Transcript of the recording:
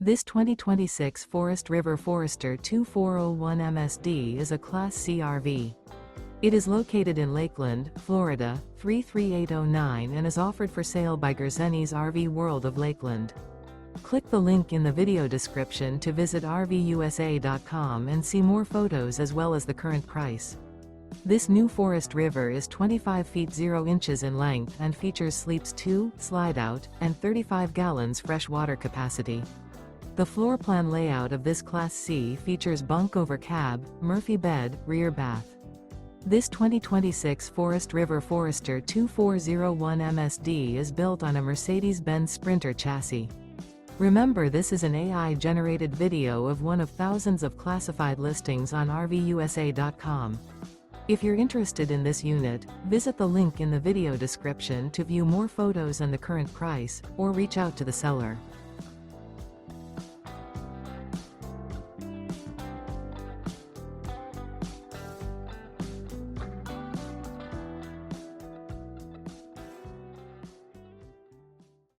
This 2026 Forest River Forester 2401 MSD is a Class C RV. It is located in Lakeland, Florida, 33809 and is offered for sale by Gerzeny's RV World of Lakeland. Click the link in the video description to visit RVUSA.com and see more photos as well as the current price. This new Forest River is 25 feet 0 inches in length and features sleeps 2, Slideout, and 35 gallons fresh water capacity. The floor plan layout of this Class C features bunk over cab, Murphy bed, rear bath. This 2026 Forest River Forester 2401 MSD is built on a Mercedes-Benz Sprinter chassis. Remember, this is an AI-generated video of one of thousands of classified listings on RVUSA.com. If you're interested in this unit, visit the link in the video description to view more photos and the current price, or reach out to the seller.